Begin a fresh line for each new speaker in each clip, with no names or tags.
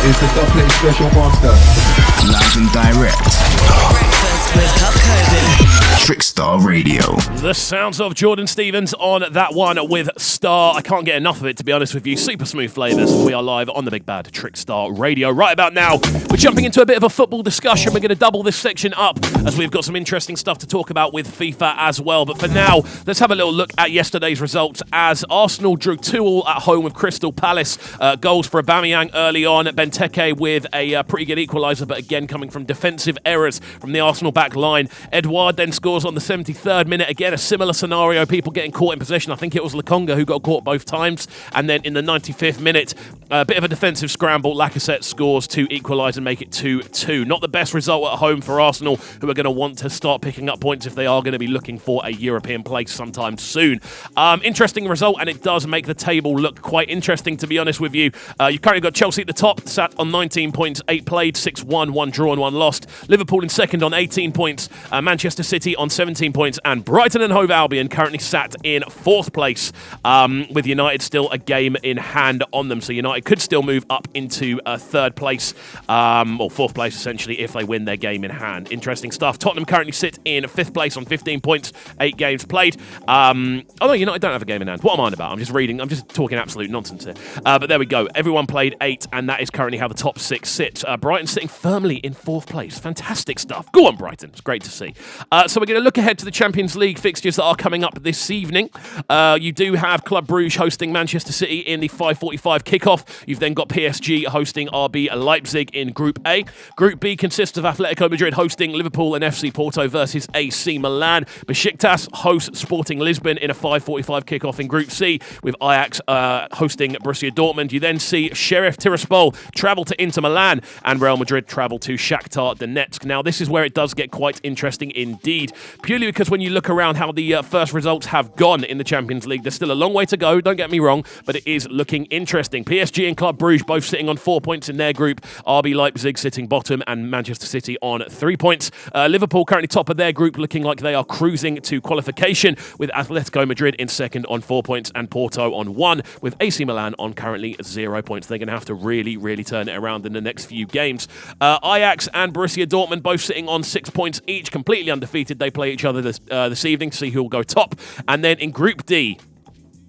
is the Doublet Special Master.
Live and direct.
Breakfast with CubCamTV.
Trickstar Radio.
The sounds of Jordan Stevens on that one with Star. I can't get enough of it, to be honest with you. Super smooth flavours. We are live on the big bad Trickstar Radio. Right about now, we're jumping into a bit of a football discussion. We're going to double this section up as we've got some interesting stuff to talk about with FIFA as well. But for now, let's have a little look at yesterday's results as Arsenal drew 2-2 at home with Crystal Palace. Goals for Aubameyang early on. Benteke with a pretty good equaliser, but again coming from defensive errors from the Arsenal back line. Edouard then scores on the 73rd minute. Again, a similar scenario, people getting caught in possession. I think it was Lokonga who got caught both times. And then in the 95th minute, a bit of a defensive scramble. Lacazette scores to equalise and make it 2-2. Not the best result at home for Arsenal, who are going to want to start picking up points if they are going to be looking for a European place sometime soon. Interesting result, and it does make the table look quite interesting, to be honest with you. You've currently got Chelsea at the top, sat on 19 points, 8 played, 6-1, 1 draw and 1 lost. Liverpool in second on 18 points, Manchester City on 17 points, and Brighton and Hove Albion currently sat in 4th place, with United still a game in hand on them. So United could still move up into 3rd place, or 4th place essentially, if they win their game in hand. Interesting stuff. Tottenham currently sit in 5th place on 15 points, 8 games played. Although United don't have a game in hand. What am I on about? I'm just talking absolute nonsense here. But there we go. Everyone played 8, and that is currently how the top 6 sit. Brighton sitting firmly in 4th place. Fantastic stuff. Go on, Brighton. It's great to see. So we're going to look ahead to the Champions League fixtures that are coming up this evening. You do have Club Brugge hosting Manchester City in the 5:45 kickoff. You've then got PSG hosting RB Leipzig in Group A. Group B consists of Atletico Madrid hosting Liverpool and FC Porto versus AC Milan. Besiktas hosts Sporting Lisbon in a 5:45 kickoff in Group C, with Ajax hosting Borussia Dortmund. You then see Sheriff Tiraspol travel to Inter Milan and Real Madrid travel to Shakhtar Donetsk. Now, this is where it does get quite interesting indeed, purely because when you look around how the first results have gone in the Champions League, there's still a long way to go, don't get me wrong, but it is looking interesting. PSG and Club Brugge both sitting on 4 points in their group, RB Leipzig sitting bottom and Manchester City on 3 points. Liverpool currently top of their group, looking like they are cruising to qualification, with Atletico Madrid in second on 4 points and Porto on 1, with AC Milan on currently 0 points. They're going to have to really turn it around in the next few games. Ajax and Borussia Dortmund both sitting on 6 points each, completely undefeated. They play each other this evening to see who will go top. And then in Group D,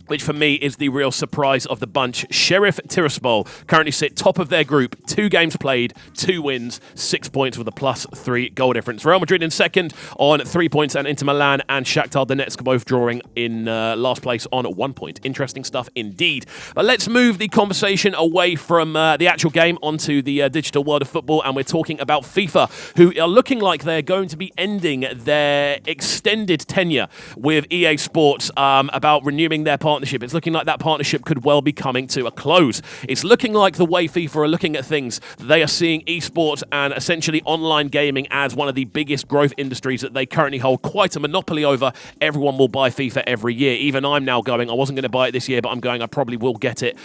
which for me is the real surprise of the bunch, Sheriff Tiraspol currently sit top of their group, 2 games played, 2 wins, 6 points with a +3 goal difference. Real Madrid in second on 3 points, and Inter Milan and Shakhtar Donetsk both drawing in last place on 1 point. Interesting stuff indeed. But let's move the conversation away from the actual game onto the digital world of football, and we're talking about FIFA, who are looking like they're going to be ending their extended tenure with EA Sports about renewing their partnership. It's looking like that partnership could well be coming to a close. It's looking like the way FIFA are looking at things, they are seeing esports and essentially online gaming as one of the biggest growth industries that they currently hold quite a monopoly over. Everyone will buy FIFA every year. Even I'm now going, I wasn't going to buy it this year, but I'm going, I probably will get it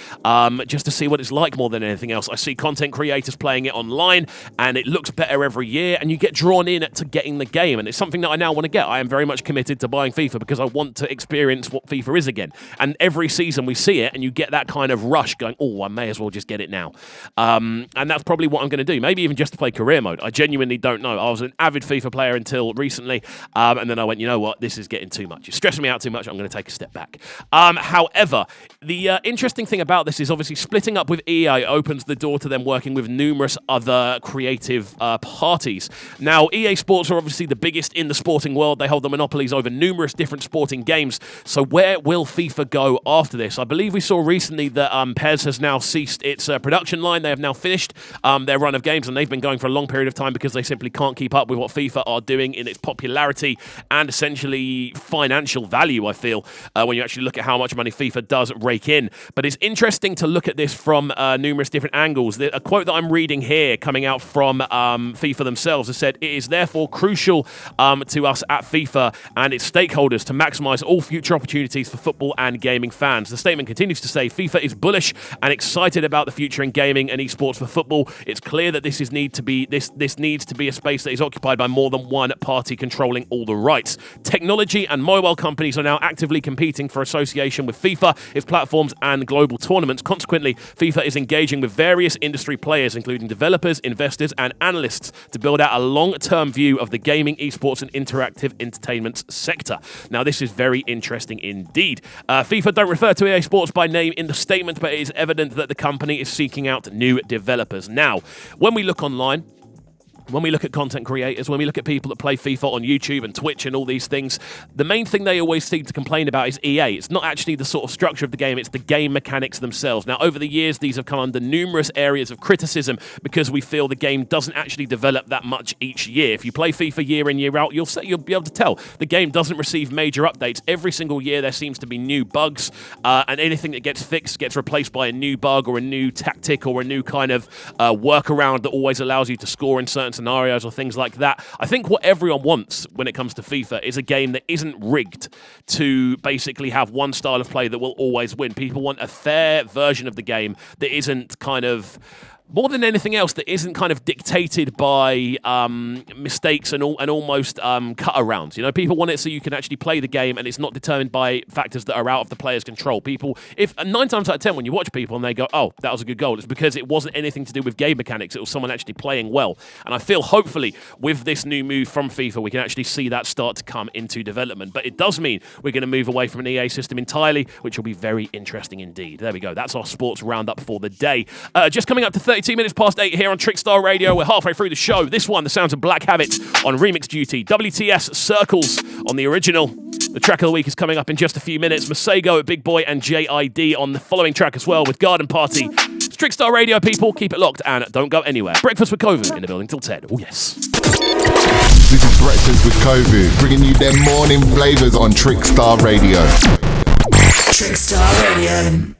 just to see what it's like more than anything else. I see content creators playing it online, and it looks better every year, and you get drawn in to getting the game, and it's something that I now want to get. I am very much committed to buying FIFA because I want to experience what FIFA is again. And every season we see it, and you get that kind of rush going, oh, I may as well just get it now. And that's probably what I'm going to do. Maybe even just to play career mode. I genuinely don't know. I was an avid FIFA player until recently, and then I went, you know what, this is getting too much. It's stressing me out too much. I'm going to take a step back. However, the interesting thing about this is obviously splitting up with EA opens the door to them working with numerous other creative parties. Now, EA Sports are obviously the biggest in the sporting world. They hold the monopolies over numerous different sporting games. So where will FIFA go after this? I believe we saw recently that PES has now ceased its production line. They have now finished their run of games, and they've been going for a long period of time because they simply can't keep up with what FIFA are doing in its popularity and essentially financial value, I feel, when you actually look at how much money FIFA does rake in. But it's interesting to look at this from numerous different angles. A quote that I'm reading here coming out from FIFA themselves has said, "It is therefore crucial to us at FIFA and its stakeholders to maximise all future opportunities for football and and gaming fans. The statement continues to say FIFA is bullish and excited about the future in gaming and esports for football. It's clear that this needs to be a space that is occupied by more than one party controlling all the rights. Technology and mobile companies are now actively competing for association with FIFA, its platforms and global tournaments. Consequently, FIFA is engaging with various industry players, including developers, investors and analysts, to build out a long-term view of the gaming, esports and interactive entertainment sector. Now, this is very interesting indeed. FIFA don't refer to EA Sports by name in the statement, but it is evident that the company is seeking out new developers. Now, when we look online, when we look at content creators, when we look at people that play FIFA on YouTube and Twitch and all these things, the main thing they always seem to complain about is EA. It's not actually the sort of structure of the game, it's the game mechanics themselves. Now, over the years, these have come under numerous areas of criticism because we feel the game doesn't actually develop that much each year. If you play FIFA year in, year out, you'll be able to tell the game doesn't receive major updates. Every single year, there seems to be new bugs, and anything that gets fixed gets replaced by a new bug or a new tactic or a new kind of workaround that always allows you to score in certain scenarios or things like that. I think what everyone wants when it comes to FIFA is a game that isn't rigged to basically have one style of play that will always win. People want a fair version of the game that isn't kind of, more than anything else, that isn't kind of dictated by mistakes and almost cut-arounds. You know, people want it so you can actually play the game and it's not determined by factors that are out of the player's control. People, if 9 times out of 10 when you watch people and they go, oh, that was a good goal, it's because it wasn't anything to do with game mechanics. It was someone actually playing well. And I feel hopefully with this new move from FIFA, we can actually see that start to come into development. But it does mean we're going to move away from an EA system entirely, which will be very interesting indeed. There we go. That's our sports roundup for the day. Just coming up to 32 minutes past 8 here on Trickstar Radio. We're halfway through the show. This one, the sounds of Black Habit on remix duty. WTS Circles on the original. The track of the week is coming up in just a few minutes. Masego, Big Boy and JID on the following track as well with Garden Party. It's Trickstar Radio, people. Keep it locked and don't go anywhere. Breakfast with Kxvu in the building till 10. Oh, yes.
This is Breakfast with Kxvu, bringing you their morning flavours on Trickstar Radio.
Trickstar Radio.